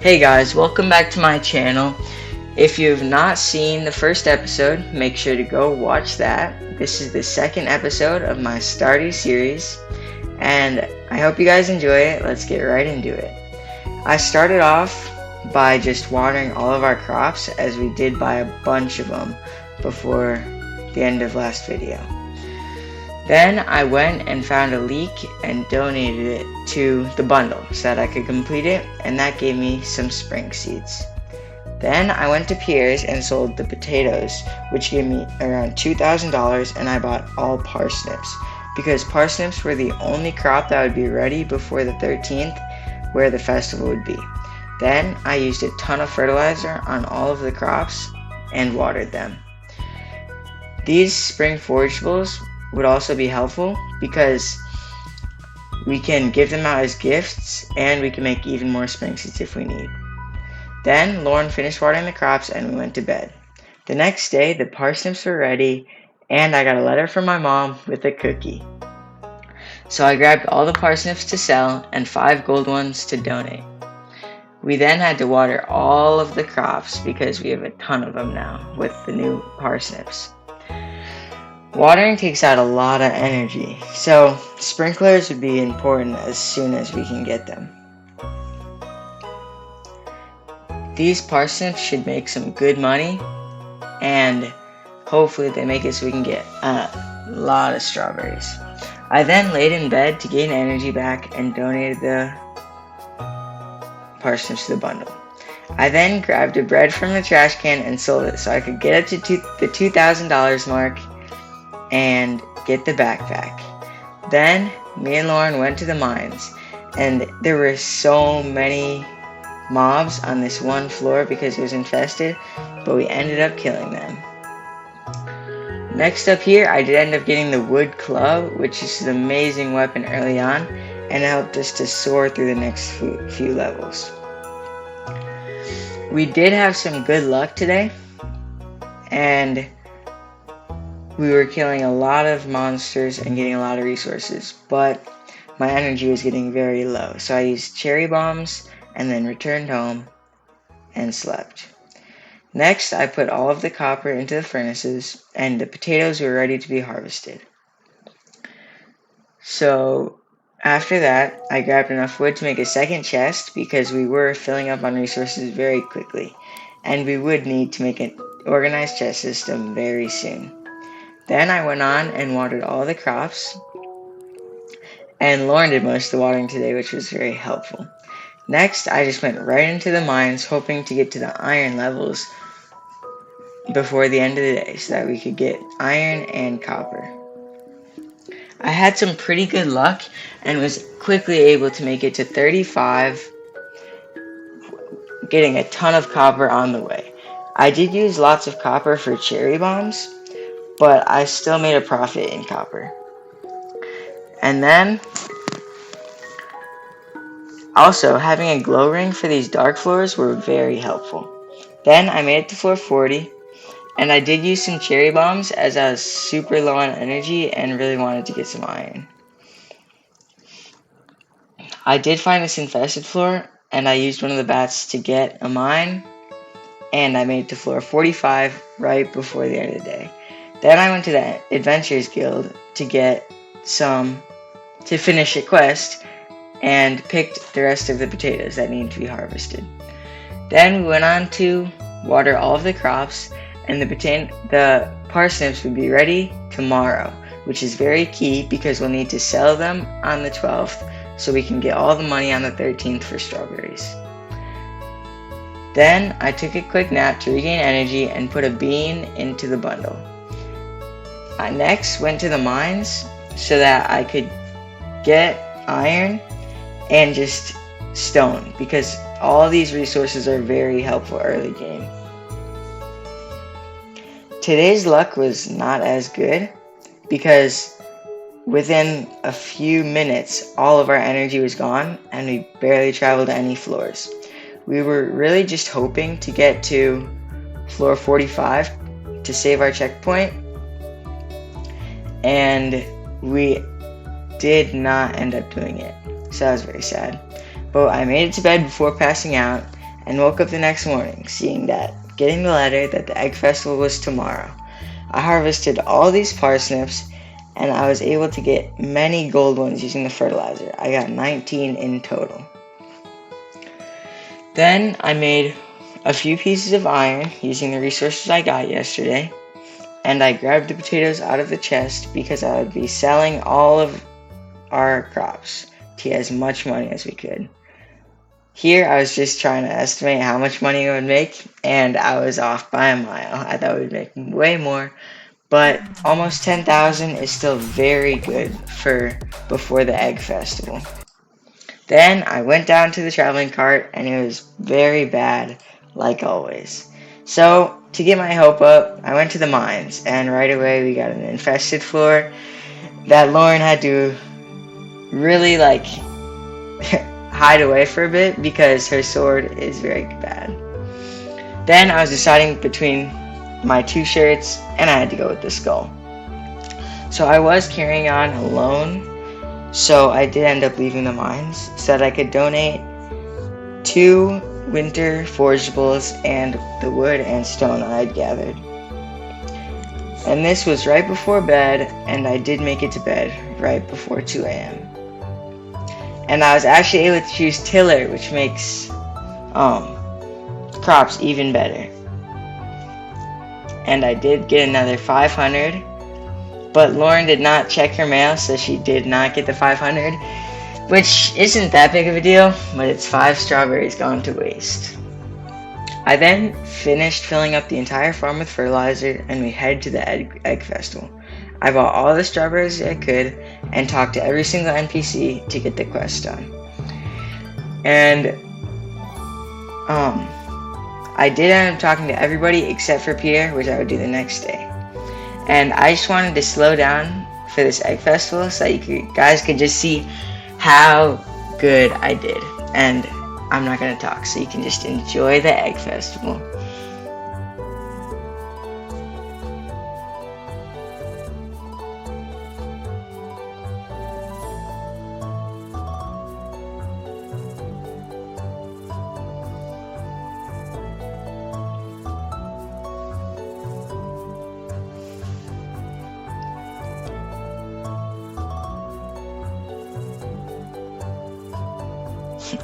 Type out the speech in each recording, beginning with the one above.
Hey guys, welcome back to my channel. If you have not seen the first episode, make sure to go watch that. This is the second episode of my Stardew series, and I hope you guys enjoy it. Let's get right into it. I started off by just watering all of our crops, as we did buy a bunch of them before the end of last video. Then I went and found a leek and donated it to the bundle so that I could complete it, and that gave me some spring seeds. Then I went to Pierre's and sold the potatoes, which gave me around $2,000, and I bought all parsnips because parsnips were the only crop that would be ready before the 13th, where the festival would be. Then I used a ton of fertilizer on all of the crops and watered them. These spring forageables would also be helpful because we can give them out as gifts and we can make even more spring seeds if we need. Then Lauren finished watering the crops and we went to bed. The next day the parsnips were ready and I got a letter from my mom with a cookie. So I grabbed all the parsnips to sell and 5 gold ones to donate. We then had to water all of the crops because we have a ton of them now with the new parsnips. Watering takes out a lot of energy, so sprinklers would be important as soon as we can get them. These parsnips should make some good money, and hopefully they make it so we can get a lot of strawberries. I then laid in bed to gain energy back and donated the parsnips to the bundle. I then grabbed a bread from the trash can and sold it so I could get up to the $2,000 mark and get the backpack. Then me and Lauren went to the mines, and there were so many mobs on this one floor because it was infested, but we ended up killing them. Next up here, I did end up getting the wood club, which is an amazing weapon early on, and it helped us to soar through the next few levels. We did have some good luck today, and we were killing a lot of monsters and getting a lot of resources, but my energy was getting very low, so I used cherry bombs and then returned home and slept. Next, I put all of the copper into the furnaces, and the potatoes were ready to be harvested. So after that, I grabbed enough wood to make a second chest because we were filling up on resources very quickly, and we would need to make an organized chest system very soon. Then I went on and watered all the crops, and Lauren did most of the watering today, which was very helpful. Next, I just went right into the mines, hoping to get to the iron levels before the end of the day so that we could get iron and copper. I had some pretty good luck and was quickly able to make it to 35, getting a ton of copper on the way. I did use lots of copper for cherry bombs, but I still made a profit in copper. And then, also, having a glow ring for these dark floors were very helpful. Then I made it to floor 40, and I did use some cherry bombs as I was super low on energy and really wanted to get some iron. I did find this infested floor, and I used one of the bats to get a mine, and I made it to floor 45 right before the end of the day. Then I went to the Adventurers Guild to finish a quest and picked the rest of the potatoes that needed to be harvested. Then we went on to water all of the crops, and the parsnips would be ready tomorrow, which is very key because we'll need to sell them on the 12th so we can get all the money on the 13th for strawberries. Then I took a quick nap to regain energy and put a bean into the bundle. I next went to the mines so that I could get iron and just stone because all these resources are very helpful early game. Today's luck was not as good because within a few minutes all of our energy was gone and we barely traveled any floors. We were really just hoping to get to floor 45 to save our checkpoint, and we did not end up doing it, so that was very sad. But I made it to bed before passing out, and woke up the next morning getting the letter that the egg festival was tomorrow. I harvested all these parsnips and I was able to get many gold ones using the fertilizer. I got 19 in total. Then I made a few pieces of iron using the resources I got yesterday, and I grabbed the potatoes out of the chest because I would be selling all of our crops to get as much money as we could. Here I was just trying to estimate how much money I would make, and I was off by a mile. I thought we would make way more, but almost 10,000 is still very good for before the egg festival. Then I went down to the traveling cart and it was very bad, like always. So, to get my hope up, I went to the mines and right away we got an infested floor that Lauren had to really hide away for a bit because her sword is very bad. Then I was deciding between my two shirts and I had to go with the skull. So I was carrying on alone, so I did end up leaving the mines so that I could donate 2 winter forageables and the wood and stone I had gathered. And this was right before bed, and I did make it to bed right before 2 a.m. And I was actually able to choose tiller, which makes crops even better. And I did get another 500, but Lauren did not check her mail, so she did not get the 500, which isn't that big of a deal, but it's 5 strawberries gone to waste. I then finished filling up the entire farm with fertilizer, and we headed to the egg festival. I bought all the strawberries I could and talked to every single NPC to get the quest done. And I did end up talking to everybody except for Peter, which I would do the next day. And I just wanted to slow down for this egg festival so that you guys could just see how good I did. And I'm not going to talk, so you can just enjoy the egg festival.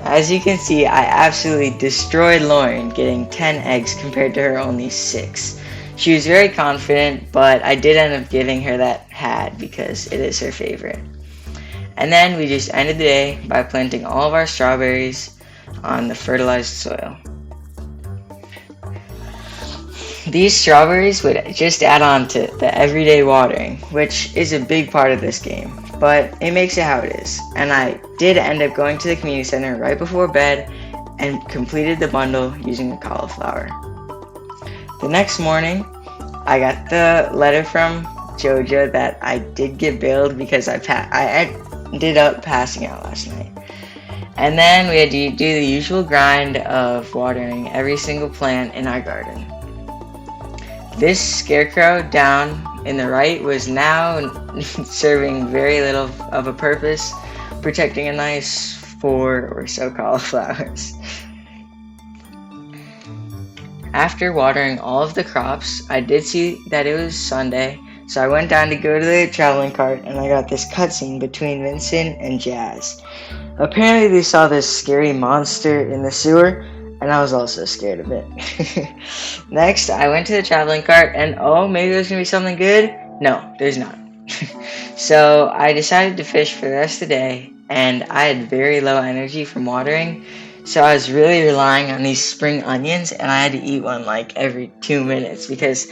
As you can see, I absolutely destroyed Lauren, getting 10 eggs compared to her only 6. She was very confident, but I did end up giving her that hat because it is her favorite. And then we just ended the day by planting all of our strawberries on the fertilized soil. These strawberries would just add on to the everyday watering, which is a big part of this game, but it makes it how it is. And I did end up going to the community center right before bed and completed the bundle using the cauliflower. The next morning, I got the letter from Jojo that I did get bailed because I ended up passing out last night. And then we had to do the usual grind of watering every single plant in our garden. This scarecrow down in the right was now serving very little of a purpose, protecting a nice 4 or so cauliflowers. After watering all of the crops, I did see that it was Sunday, so I went down to go to the traveling cart and I got this cutscene between Vincent and Jazz. Apparently they saw this scary monster in the sewer, and I was also scared of it. Next, I went to the traveling cart, and maybe there's gonna be something good? No, there's not. So I decided to fish for the rest of the day, and I had very low energy from watering, so I was really relying on these spring onions, and I had to eat one like every 2 minutes because,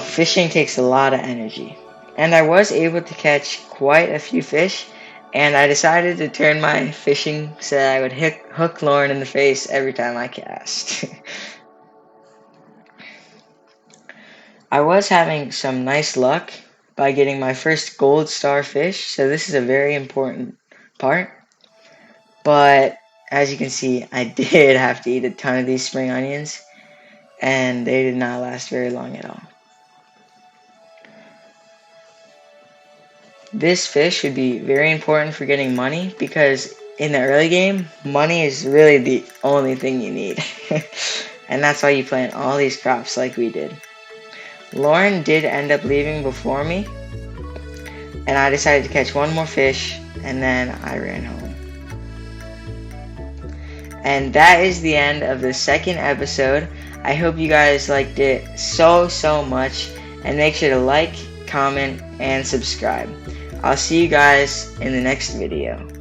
fishing takes a lot of energy. And I was able to catch quite a few fish, and I decided to turn my fishing so that I would hook Lauren in the face every time I cast. I was having some nice luck by getting my first gold star fish, so this is a very important part. But as you can see, I did have to eat a ton of these spring onions, and they did not last very long at all. This fish would be very important for getting money because in the early game, money is really the only thing you need. And that's why you plant all these crops like we did. Lauren did end up leaving before me, and I decided to catch one more fish, and then I ran home. And that is the end of the second episode. I hope you guys liked it so much, and make sure to like, comment, and subscribe. I'll see you guys in the next video.